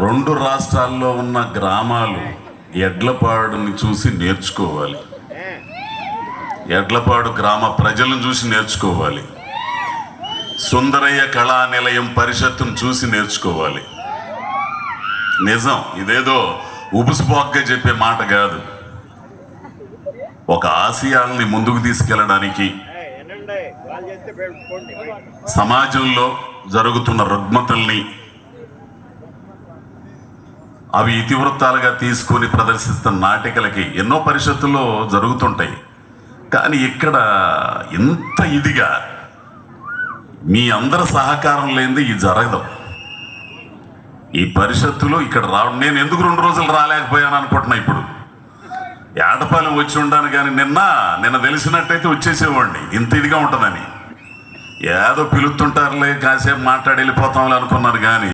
రెండు రాష్ట్రాల్లో ఉన్న గ్రామాలు ఎడ్లపాడుని చూసి నేర్చుకోవాలి. ఎడ్లపాడు గ్రామ ప్రజలను చూసి నేర్చుకోవాలి. సుందరయ్య కళా నిలయం పరిషత్తును చూసి నేర్చుకోవాలి. నిజం, ఇదేదో ఉబుసుపోగ్గా చెప్పే మాట కాదు. ఒక ఆశయాల్ని ముందుకు తీసుకెళ్ళడానికి, సమాజంలో జరుగుతున్న రుగ్మతల్ని అవి ఇతివృత్తాలుగా తీసుకొని ప్రదర్శిస్తున్న నాటికలకి ఎన్నో పరిషత్తుల్లో జరుగుతుంటాయి. కానీ ఇక్కడ ఇంత ఇదిగా మీ అందరి సహకారం లేనిది ఇది జరగదు. ఈ పరిషత్తులు ఇక్కడ రావడం, నేను ఎందుకు 2 రోజులు రాలేకపోయాను అనుకుంటున్నా. ఇప్పుడు ఏటపాలెం వచ్చి ఉంటాను, కానీ నిన్న తెలిసినట్టయితే వచ్చేసేవాడిని. ఇంత ఇదిగా ఉంటుందని ఏదో పిలుస్తుంటారులే, కాసేపు మాట్లాడి వెళ్ళిపోతాంలే అనుకున్నాను. కానీ